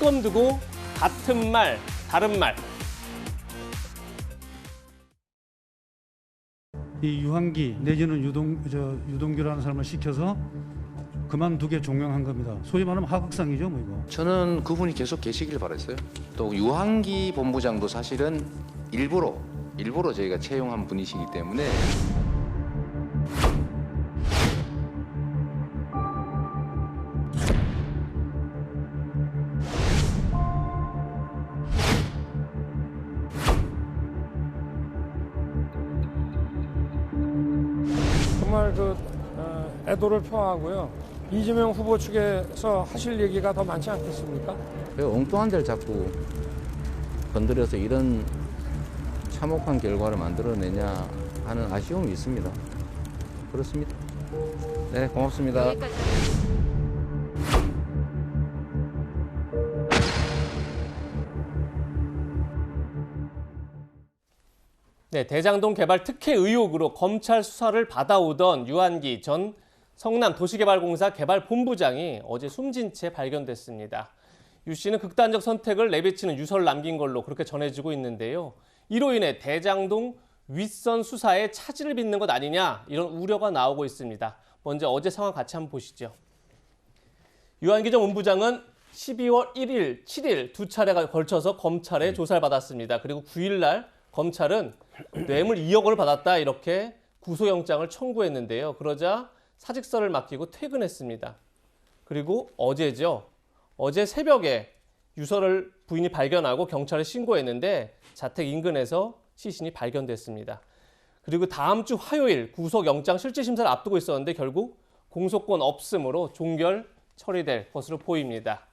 특검 두고 같은 말, 다른 말. 이 유한기 내지는 유동규라는 사람을 시켜서 그만두게 종용한 겁니다. 소위 말하면 하극상이죠, 뭐 이거. 저는 그분이 계속 계시길 바랬어요. 또 유한기 본부장도 사실은 일부러 저희가 채용한 분이시기 때문에 정말 애도를 표하고요. 이재명 후보 측에서 하실 얘기가 더 많지 않겠습니까? 왜 엉뚱한 데를 자꾸 건드려서 이런 참혹한 결과를 만들어내냐 하는 아쉬움이 있습니다. 그렇습니다. 네, 고맙습니다. 네, 대장동 개발 특혜 의혹으로 검찰 수사를 받아오던 유한기 전 성남도시개발공사 개발본부장이 어제 숨진 채 발견됐습니다. 유 씨는 극단적 선택을 내비치는 유서를 남긴 걸로 그렇게 전해지고 있는데요. 이로 인해 대장동 윗선 수사에 차질을 빚는 것 아니냐 이런 우려가 나오고 있습니다. 먼저 어제 상황 같이 한번 보시죠. 유한기 전 본부장은 12월 1일, 7일 두 차례가 걸쳐서 검찰에 조사를 받았습니다. 그리고 9일 날 검찰은 뇌물 2억 원을 받았다 이렇게 구속영장을 청구했는데요. 그러자 사직서를 맡기고 퇴근했습니다. 그리고 어제죠. 어제 새벽에 유서를 부인이 발견하고 경찰에 신고했는데 자택 인근에서 시신이 발견됐습니다. 그리고 다음 주 화요일 구속영장 실질심사를 앞두고 있었는데 결국 공소권 없음으로 종결 처리될 것으로 보입니다.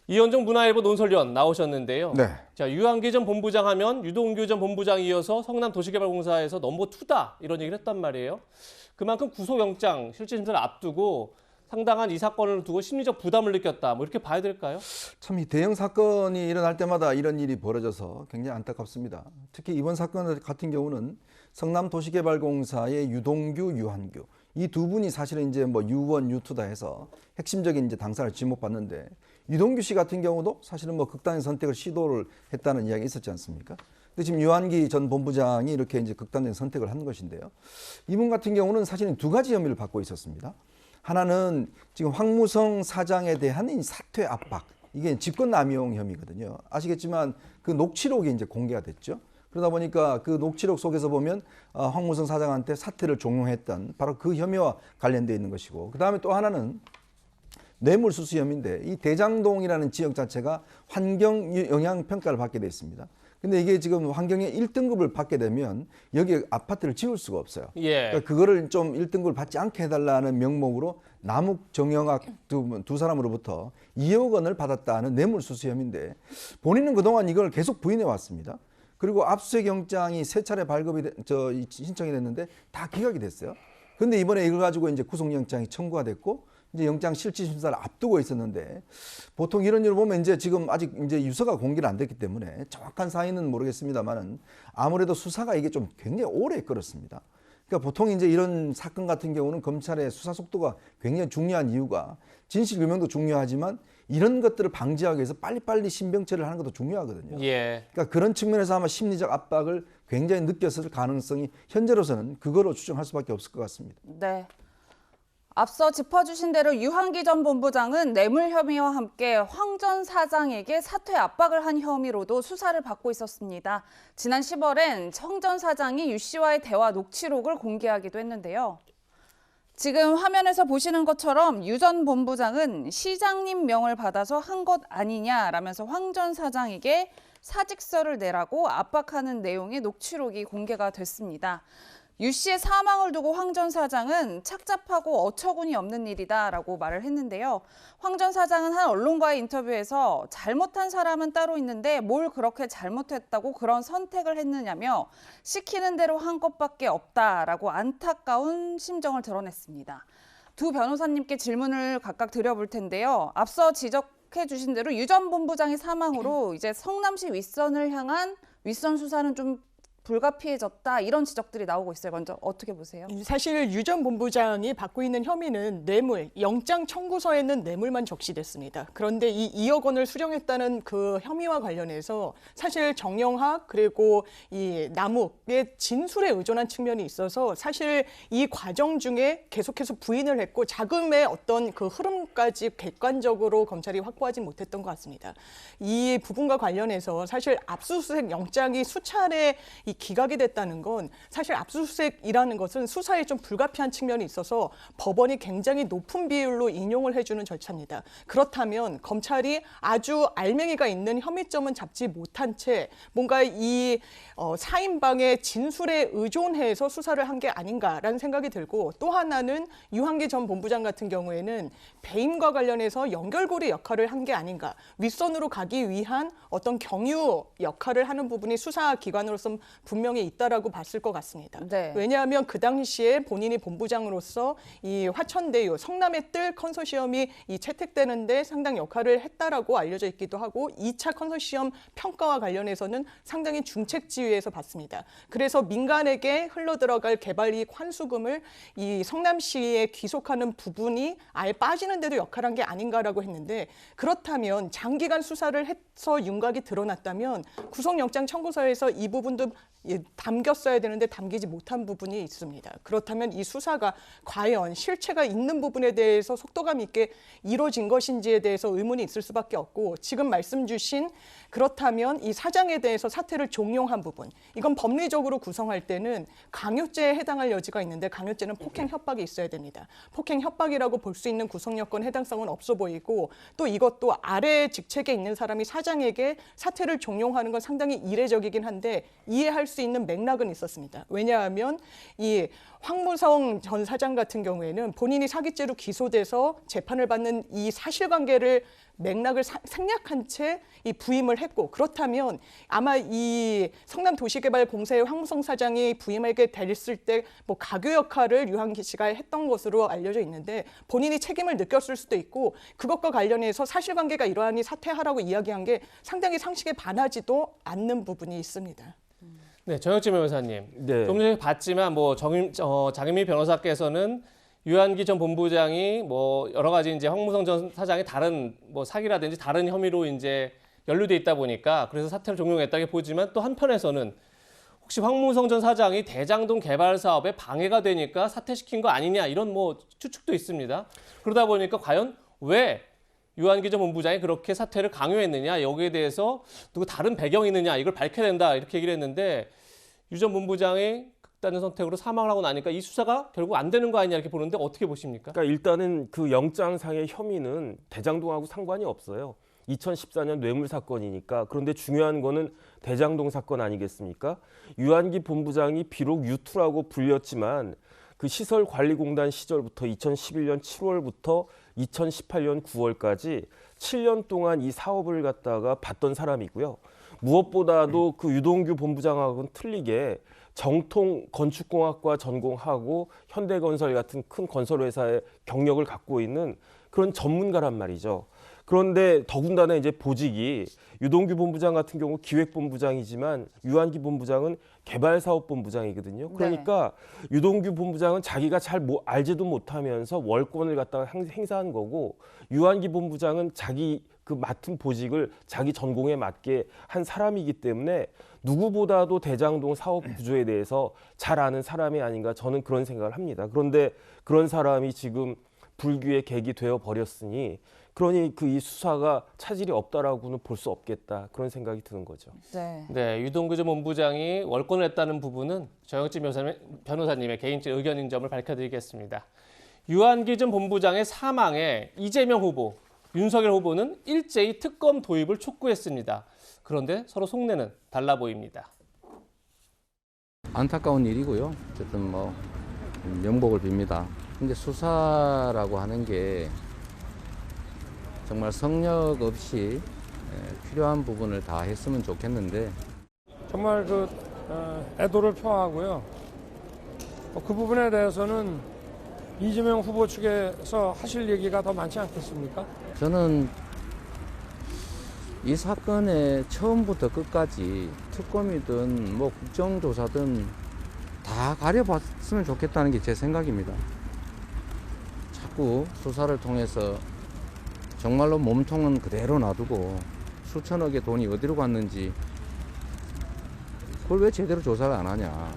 이현정 문화일보 논설위원 나오셨는데요. 네. 자, 유한기 전 본부장 하면 유동규 전 본부장이 이어서 성남도시개발공사에서 넘버 2다 이런 얘기를 했단 말이에요. 그만큼 구속영장 실질심사를 앞두고 상당한 이 사건을 두고 심리적 부담을 느꼈다. 뭐 이렇게 봐야 될까요? 참 이 대형 사건이 일어날 때마다 이런 일이 벌어져서 굉장히 안타깝습니다. 특히 이번 사건 같은 경우는 성남도시개발공사의 유동규, 유한규 이 두 분이 사실은 이제 뭐 U1, U2다 해서 핵심적인 이제 당사를 지목받는데 유동규 씨 같은 경우도 사실은 뭐 극단의 선택을 시도를 했다는 이야기가 있었지 않습니까? 근데 지금 유한기 전 본부장이 이렇게 이제 극단적인 선택을 한 것인데요. 이분 같은 경우는 사실은 두 가지 혐의를 받고 있었습니다. 하나는 지금 황무성 사장에 대한 이 사퇴 압박, 이게 직권남용 혐의거든요. 아시겠지만 그 녹취록이 이제 공개가 됐죠. 그러다 보니까 그 녹취록 속에서 보면 황무성 사장한테 사퇴를 종용했던 바로 그 혐의와 관련되어 있는 것이고, 그 다음에 또 하나는 뇌물수수 혐의인데 이 대장동이라는 지역 자체가 환경 영향 평가를 받게 돼 있습니다. 근데 이게 지금 환경의 1등급을 받게 되면 여기에 아파트를 지을 수가 없어요. 예. 그러니까 그거를 좀 1등급을 받지 않게 해달라는 명목으로 남욱 정영학 두 사람으로부터 2억 원을 받았다는 뇌물수수 혐의인데 본인은 그동안 이걸 계속 부인해 왔습니다. 그리고 압수수색 영장이 3차례 신청이 됐는데 다 기각이 됐어요. 근데 이번에 이걸 가지고 이제 구속영장이 청구가 됐고 이제 영장 실질심사를 앞두고 있었는데 보통 이런 일을 보면 이제 지금 아직 이제 유서가 공개가 안 됐기 때문에 정확한 사인은 모르겠습니다만은 아무래도 수사가 이게 좀 굉장히 오래 끌었습니다. 그러니까 보통 이제 이런 사건 같은 경우는 검찰의 수사 속도가 굉장히 중요한 이유가 진실 규명도 중요하지만 이런 것들을 방지하기 위해서 빨리빨리 신병처리를 하는 것도 중요하거든요. 예. 그러니까 그런 측면에서 아마 심리적 압박을 굉장히 느꼈을 가능성이 현재로서는 그거로 추정할 수밖에 없을 것 같습니다. 네. 앞서 짚어주신 대로 유한기 전 본부장은 뇌물 혐의와 함께 황 전 사장에게 사퇴 압박을 한 혐의로도 수사를 받고 있었습니다. 지난 10월엔 황 전 사장이 유 씨와의 대화 녹취록을 공개하기도 했는데요. 지금 화면에서 보시는 것처럼 유 전 본부장은 시장님 명을 받아서 한 것 아니냐라면서 황 전 사장에게 사직서를 내라고 압박하는 내용의 녹취록이 공개가 됐습니다. 유 씨의 사망을 두고 황 전 사장은 착잡하고 어처구니 없는 일이다라고 말을 했는데요. 황 전 사장은 한 언론과의 인터뷰에서 잘못한 사람은 따로 있는데 뭘 그렇게 잘못했다고 그런 선택을 했느냐며 시키는 대로 한 것밖에 없다라고 안타까운 심정을 드러냈습니다. 두 변호사님께 질문을 각각 드려볼 텐데요. 앞서 지적해 주신 대로 유 전 본부장의 사망으로 이제 성남시 윗선을 향한 윗선 수사는 좀 불가피해졌다 이런 지적들이 나오고 있어요. 먼저 어떻게 보세요? 사실 유 전 본부장이 받고 있는 혐의는 뇌물, 영장 청구서에는 뇌물만 적시됐습니다. 그런데 이 2억 원을 수령했다는 그 혐의와 관련해서 사실 정영학 그리고 이 남욱의 진술에 의존한 측면이 있어서 사실 이 과정 중에 계속해서 부인을 했고 자금의 어떤 그 흐름까지 객관적으로 검찰이 확보하지 못했던 것 같습니다. 이 부분과 관련해서 사실 압수수색 영장이 수차례 기각이 됐다는 건 사실 압수수색이라는 것은 수사에 좀 불가피한 측면이 있어서 법원이 굉장히 높은 비율로 인용을 해주는 절차입니다. 그렇다면 검찰이 아주 알맹이가 있는 혐의점은 잡지 못한 채 뭔가 이 사인방의 진술에 의존해서 수사를 한 게 아닌가라는 생각이 들고 또 하나는 유한기 전 본부장 같은 경우에는 배임과 관련해서 연결고리 역할을 한 게 아닌가. 윗선으로 가기 위한 어떤 경유 역할을 하는 부분이 수사기관으로서 분명히 있다라고 봤을 것 같습니다. 네. 왜냐하면 그 당시에 본인이 본부장으로서 이 화천대유 성남의 뜰 컨소시엄이 이 채택되는데 상당 역할을 했다라고 알려져 있기도 하고 2차 컨소시엄 평가와 관련해서는 상당히 중책지위에서 봤습니다. 그래서 민간에게 흘러들어갈 개발이익 환수금을 이 성남시에 귀속하는 부분이 아예 빠지는데도 역할한 게 아닌가라고 했는데 그렇다면 장기간 수사를 해서 윤곽이 드러났다면 구속영장 청구서에서 이 부분도 담겼어야 되는데 담기지 못한 부분이 있습니다. 그렇다면 이 수사가 과연 실체가 있는 부분에 대해서 속도감 있게 이루어진 것인지에 대해서 의문이 있을 수밖에 없고 지금 말씀 주신 그렇다면 이 사장에 대해서 사퇴를 종용한 부분 이건 법리적으로 구성할 때는 강요죄에 해당할 여지가 있는데 강요죄는 폭행 협박이 있어야 됩니다. 폭행 협박이라고 볼 수 있는 구성 여건 해당성은 없어 보이고 또 이것도 아래 직책에 있는 사람이 사장에게 사퇴를 종용하는 건 상당히 이례적이긴 한데 이해할 수 있는 맥락은 있었습니다. 왜냐하면 이 황무성 전 사장 같은 경우에는 본인이 사기죄로 기소돼서 재판을 받는 이 사실관계를 맥락을 생략한 채 이 부임을 했고 그렇다면 아마 이 성남도시개발공사의 황무성 사장이 부임하게 됐을 때 뭐 가교 역할을 유한기 씨가 했던 것으로 알려져 있는데 본인이 책임을 느꼈을 수도 있고 그것과 관련해서 사실관계가 이러하니 사퇴하라고 이야기한 게 상당히 상식에 반하지도 않는 부분이 있습니다. 네, 정혁진 변호사님. 네. 좀 전에 봤지만 뭐 장윤미 변호사께서는 유한기 전 본부장이 뭐 여러 가지 이제 황무성 전 사장이 다른 뭐 사기라든지 다른 혐의로 이제 연루돼 있다 보니까 그래서 사퇴를 종용했다고 보지만 또 한편에서는 혹시 황무성 전 사장이 대장동 개발 사업에 방해가 되니까 사퇴시킨 거 아니냐 이런 뭐 추측도 있습니다. 그러다 보니까 과연 왜 유한기 전 본부장이 그렇게 사퇴를 강요했느냐 여기에 대해서 누구 다른 배경이 있느냐 이걸 밝혀야 된다 이렇게 얘기를 했는데 유 전 본부장이 극단적 선택으로 사망을 하고 나니까 이 수사가 결국 안 되는 거 아니냐 이렇게 보는데 어떻게 보십니까? 그러니까 일단은 그 영장상의 혐의는 대장동하고 상관이 없어요. 2014년 뇌물 사건이니까. 그런데 중요한 거는 대장동 사건 아니겠습니까? 유한기 본부장이 비록 유투라고 불렸지만 그 시설관리공단 시절부터 2011년 7월부터 2018년 9월까지 7년 동안 이 사업을 갖다가 봤던 사람이고요. 무엇보다도 그 유동규 본부장하고는 틀리게 정통 건축공학과 전공하고 현대건설 같은 큰 건설회사의 경력을 갖고 있는 그런 전문가란 말이죠. 그런데 더군다나 이제 보직이 유동규 본부장 같은 경우 기획본부장이지만 유한기 본부장은 개발사업본부장이거든요. 그러니까 유동규 본부장은 자기가 잘 알지도 못하면서 월권을 갖다가 행사한 거고 유한기 본부장은 자기 그 맡은 보직을 자기 전공에 맞게 한 사람이기 때문에 누구보다도 대장동 사업 구조에 대해서 잘 아는 사람이 아닌가 저는 그런 생각을 합니다. 그런데 그런 사람이 지금 불기의 객이 되어 버렸으니 그러니 그 이 수사가 차질이 없다라고는 볼 수 없겠다 그런 생각이 드는 거죠. 네, 유동규 전 본부장이 월권을 했다는 부분은 정혁진 변호사님의 개인적 의견인 점을 밝혀드리겠습니다. 유한기 전 본부장의 사망에 이재명 후보, 윤석열 후보는 일제히 특검 도입을 촉구했습니다. 그런데 서로 속내는 달라 보입니다. 안타까운 일이고요. 어쨌든 뭐 명복을 빕니다. 근데 수사라고 하는 게 정말 성역 없이 필요한 부분을 다 했으면 좋겠는데 정말 그 애도를 표하고요. 그 부분에 대해서는 이재명 후보 측에서 하실 얘기가 더 많지 않겠습니까? 저는 이 사건의 처음부터 끝까지 특검이든 뭐 국정조사든 다 가려봤으면 좋겠다는 게 제 생각입니다. 자꾸 수사를 통해서 정말로 몸통은 그대로 놔두고 수천억의 돈이 어디로 갔는지 그걸 왜 제대로 조사를 안 하냐.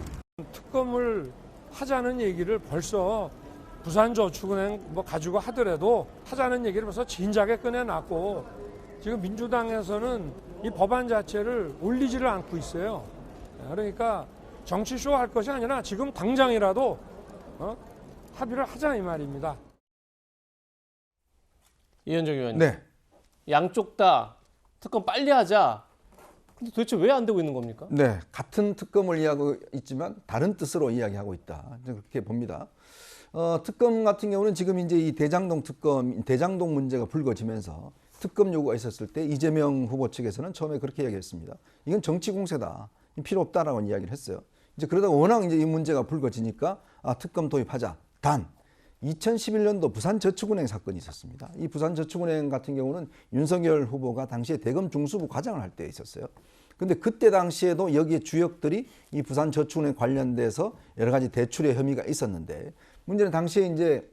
특검을 하자는 얘기를 벌써 부산저축은행 뭐 가지고 하더라도 하자는 얘기를 벌써 진작에 꺼내놨고 지금 민주당에서는 이 법안 자체를 올리지를 않고 있어요. 그러니까 정치쇼 할 것이 아니라 지금 당장이라도 합의를 하자 이 말입니다. 이현정 의원님. 네. 양쪽 다 특검 빨리 하자. 근데 도대체 왜 안 되고 있는 겁니까? 네, 같은 특검을 이야기하고 있지만 다른 뜻으로 이야기하고 있다. 저는 그렇게 봅니다. 특검 같은 경우는 지금 이제 이 대장동 특검, 대장동 문제가 불거지면서 특검 요구가 있었을 때 이재명 후보 측에서는 처음에 그렇게 이야기했습니다. 이건 정치 공세다. 필요 없다라고 이야기를 했어요. 이제 그러다가 워낙 이제 이 문제가 불거지니까 특검 도입하자. 단 2011년도 부산저축은행 사건이 있었습니다. 이 부산저축은행 같은 경우는 윤석열 후보가 당시에 대검 중수부 과장을 할 때 있었어요. 근데 그때 당시에도 여기에 주역들이 이 부산저축은행 관련돼서 여러 가지 대출의 혐의가 있었는데 문제는 당시에 이제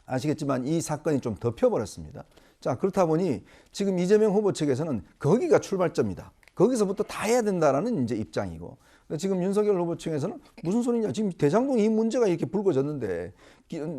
아시겠지만 이 사건이 좀 덮여버렸습니다. 자, 그렇다 보니 지금 이재명 후보 측에서는 거기가 출발점이다. 거기서부터 다 해야 된다라는 이제 입장이고 지금 윤석열 후보 측에서는 무슨 소리냐. 지금 대장동 이 문제가 이렇게 불거졌는데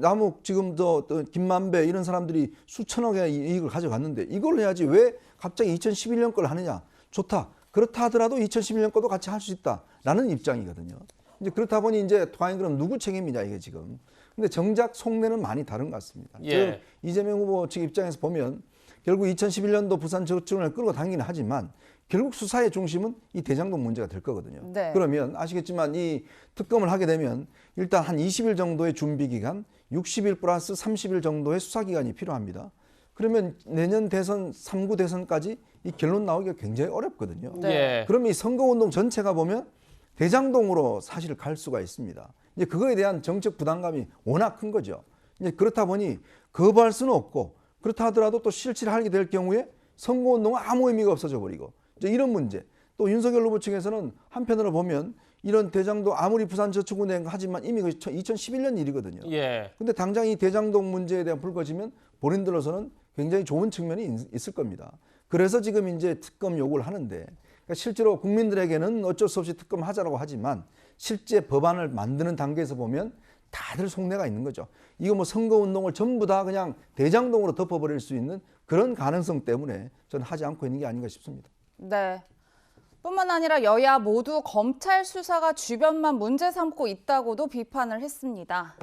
남욱 지금 또 김만배 이런 사람들이 수천억의 이익을 가져갔는데 이걸 해야지 왜 갑자기 2011년 걸 하느냐. 좋다. 그렇다 하더라도 2011년 것도 같이 할 수 있다라는 입장이거든요. 이제 그렇다 보니 이제 과연 그럼 누구 책임이냐 이게 지금. 근데 정작 속내는 많이 다른 것 같습니다. 예. 이재명 후보 측 입장에서 보면 결국 2011년도 부산저축은행을 끌고 당기는 하지만 결국 수사의 중심은 이 대장동 문제가 될 거거든요. 네. 그러면 아시겠지만 이 특검을 하게 되면 일단 한 20일 정도의 준비 기간, 60일 플러스 30일 정도의 수사 기간이 필요합니다. 그러면 내년 대선 3구 대선까지 이 결론 나오기가 굉장히 어렵거든요. 네. 예. 그러면 이 선거운동 전체가 보면 대장동으로 사실 갈 수가 있습니다. 이제 그거에 대한 정책 부담감이 워낙 큰 거죠. 이제 그렇다 보니 거부할 수는 없고 그렇다 하더라도 또 실체를 하게 될 경우에 선거운동은 아무 의미가 없어져 버리고 이제 이런 문제. 또 윤석열 후보 측에서는 한편으로 보면 이런 대장동 아무리 부산저축은행 하지만 이미 2011년 일이거든요. 예. 근데 당장 이 대장동 문제에 대한 불거지면 본인들로서는 굉장히 좋은 측면이 있을 겁니다. 그래서 지금 이제 특검 요구를 하는데 그러니까 실제로 국민들에게는 어쩔 수 없이 특검 하자라고 하지만 실제 법안을 만드는 단계에서 보면 다들 속내가 있는 거죠. 이거 뭐 선거운동을 전부 다 그냥 대장동으로 덮어버릴 수 있는 그런 가능성 때문에 저는 하지 않고 있는 게 아닌가 싶습니다. 네. 뿐만 아니라 여야 모두 검찰 수사가 주변만 문제 삼고 있다고도 비판을 했습니다.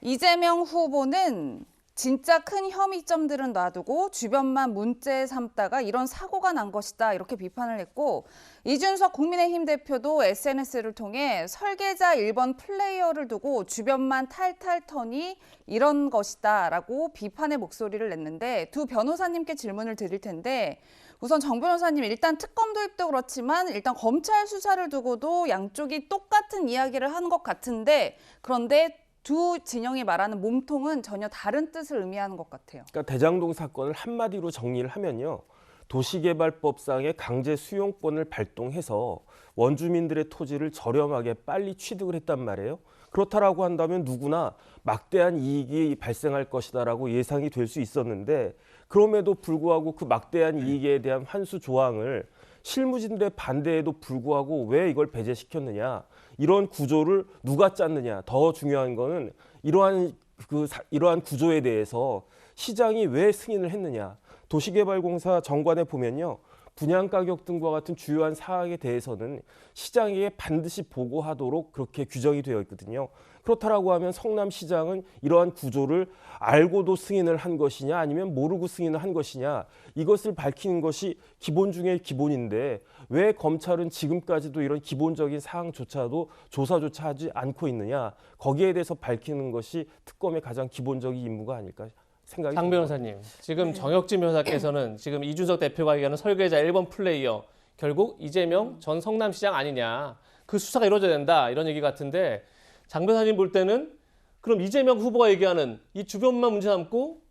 이재명 후보는 진짜 큰 혐의점들은 놔두고 주변만 문제 삼다가 이런 사고가 난 것이다 이렇게 비판을 했고 이준석 국민의힘 대표도 SNS를 통해 설계자 1번 플레이어를 두고 주변만 탈탈 터니 이런 것이다 라고 비판의 목소리를 냈는데 두 변호사님께 질문을 드릴 텐데 우선 정 변호사님 일단 특검 도입도 그렇지만 일단 검찰 수사를 두고도 양쪽이 똑같은 이야기를 한 것 같은데 그런데 두 진영이 말하는 몸통은 전혀 다른 뜻을 의미하는 것 같아요. 그러니까 대장동 사건을 한마디로 정리를 하면요. 도시개발법상의 강제 수용권을 발동해서 원주민들의 토지를 저렴하게 빨리 취득을 했단 말이에요. 그렇다라고 한다면 누구나 막대한 이익이 발생할 것이다라고 예상이 될 수 있었는데 그럼에도 불구하고 그 막대한 이익에 대한 환수 조항을 실무진들의 반대에도 불구하고 왜 이걸 배제시켰느냐. 이런 구조를 누가 짰느냐. 더 중요한 거는 이러한 구조에 대해서 시장이 왜 승인을 했느냐. 도시개발공사 정관에 보면요. 분양가격 등과 같은 주요한 사항에 대해서는 시장에게 반드시 보고하도록 그렇게 규정이 되어 있거든요. 그렇다라고 하면 성남시장은 이러한 구조를 알고도 승인을 한 것이냐 아니면 모르고 승인을 한 것이냐 이것을 밝히는 것이 기본 중의 기본인데 왜 검찰은 지금까지도 이런 기본적인 사항조차도 조사조차 하지 않고 있느냐. 거기에 대해서 밝히는 것이 특검의 가장 기본적인 임무가 아닐까 생각이 장 변호사님, 지금 정혁진 변호사께서는 지금 이준석 대표가 얘기하는 설계자 1번 플레이어 결국 이재명 전 성남시장 아니냐. 그 수사가 이루어져야 된다 이런 얘기 같은데 장 변호사님 볼 때는 그럼 이재명 후보가 얘기하는 이 주변만 문제 삼고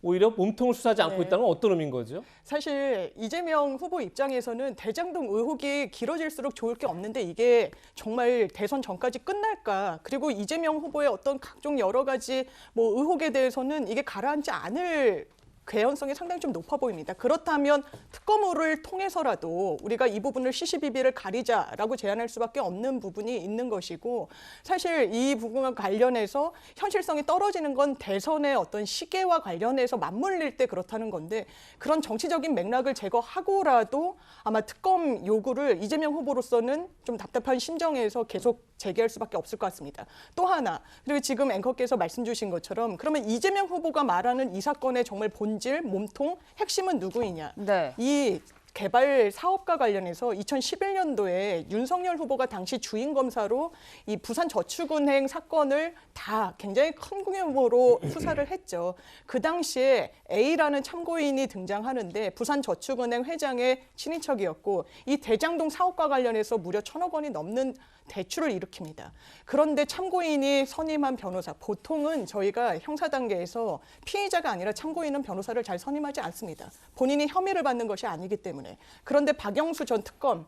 오히려 몸통을 수사하지 않고 네. 있다는 건 어떤 의미인 거죠? 사실 이재명 후보 입장에서는 대장동 의혹이 길어질수록 좋을 게 없는데 이게 정말 대선 전까지 끝날까? 그리고 이재명 후보의 어떤 각종 여러 가지 뭐 의혹에 대해서는 이게 가라앉지 않을 개연성이 상당히 좀 높아 보입니다. 그렇다면 특검을 통해서라도 우리가 이 부분을 시시비비를 가리자라고 제안할 수밖에 없는 부분이 있는 것이고, 사실 이 부분과 관련해서 현실성이 떨어지는 건 대선의 어떤 시계와 관련해서 맞물릴 때 그렇다는 건데, 그런 정치적인 맥락을 제거하고라도 아마 특검 요구를 이재명 후보로서는 좀 답답한 심정에서 계속 제기할 수밖에 없을 것 같습니다. 또 하나, 그리고 지금 앵커께서 말씀 주신 것처럼 그러면 이재명 후보가 말하는 이 사건의 정말 본질, 몸통, 핵심은 누구이냐? 네. 이 개발 사업과 관련해서 2011년도에 윤석열 후보가 당시 주인 검사로 이 부산저축은행 사건을 다 굉장히 큰 규모로 수사를 했죠. 그 당시에 A라는 참고인이 등장하는데 부산저축은행 회장의 친인척이었고, 이 대장동 사업과 관련해서 무려 1,000억 원이 넘는 대출을 일으킵니다. 그런데 참고인이 선임한 변호사, 보통은 저희가 형사 단계에서 피의자가 아니라 참고인은 변호사를 잘 선임하지 않습니다. 본인이 혐의를 받는 것이 아니기 때문에. 그런데 박영수 전 특검,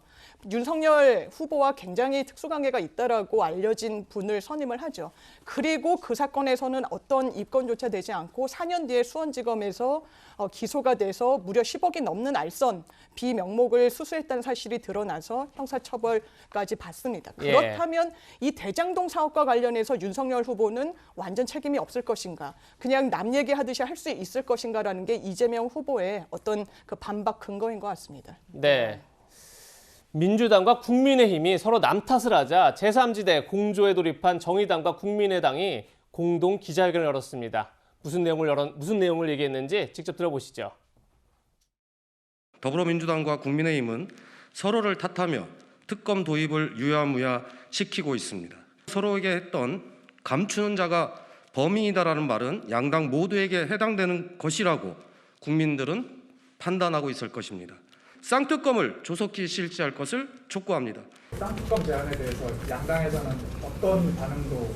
윤석열 후보와 굉장히 특수관계가 있다라고 알려진 분을 선임을 하죠. 그리고 그 사건에서는 어떤 입건조차 되지 않고 4년 뒤에 수원지검에서 기소가 돼서 무려 10억이 넘는 알선 비명목을 수수했다는 사실이 드러나서 형사처벌까지 받습니다. 예. 그렇다면 이 대장동 사업과 관련해서 윤석열 후보는 완전 책임이 없을 것인가, 그냥 남 얘기하듯이 할 수 있을 것인가라는 게 이재명 후보의 어떤 그 반박 근거인 것 같습니다. 네. 민주당과 국민의힘이 서로 남 탓을 하자 제3지대 공조에 돌입한 정의당과 국민의당이 공동 기자회견을 열었습니다. 무슨 내용을 얘기했는지 직접 들어보시죠. 더불어민주당과 국민의힘은 서로를 탓하며 특검 도입을 유야무야 시키고 있습니다. 서로에게 했던 감추는 자가 범인이다라는 말은 양당 모두에게 해당되는 것이라고 국민들은 판단하고 있을 것입니다. 쌍특검을 조속히 실시할 것을 촉구합니다. 쌍특검 제안에 대해서 양당에서는 어떤 반응도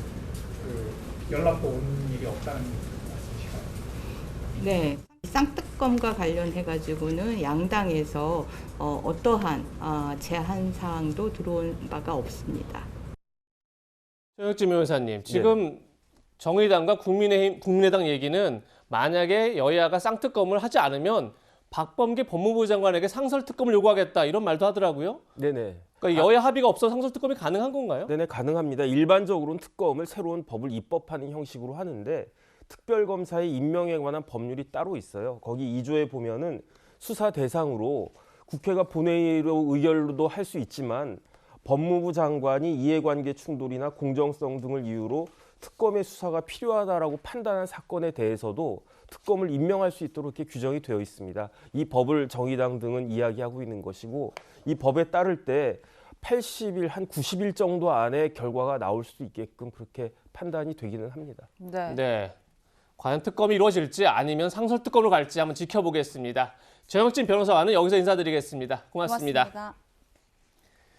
연락도 온 일이 없다는 말씀이신가요? 네, 쌍특검과 관련해가지고는 양당에서 어떠한 제한 사항도 들어온 바가 없습니다. 최혁진 변호사님, 지금 정의당과 국민의당 얘기는 만약에 여야가 쌍특검을 하지 않으면 박범계 법무부 장관에게 상설특검을 요구하겠다 이런 말도 하더라고요. 네네. 그러니까 여야 합의가 없어 상설특검이 가능한 건가요? 네네, 가능합니다. 일반적으로는 특검을 새로운 법을 입법하는 형식으로 하는데 특별검사의 임명에 관한 법률이 따로 있어요. 거기 2조에 보면은 수사 대상으로 국회가 본회의로 의결도 할 수 있지만 법무부 장관이 이해관계 충돌이나 공정성 등을 이유로 특검의 수사가 필요하다라고 판단한 사건에 대해서도 특검을 임명할 수 있도록 이렇게 규정이 되어 있습니다. 이 법을 정의당 등은 이야기하고 있는 것이고, 이 법에 따를 때 80일, 한 90일 정도 안에 결과가 나올 수 있게끔 그렇게 판단이 되기는 합니다. 네. 과연 특검이 이루어질지 아니면 상설특검으로 갈지 한번 지켜보겠습니다. 최혁진 변호사와는 여기서 인사드리겠습니다. 고맙습니다.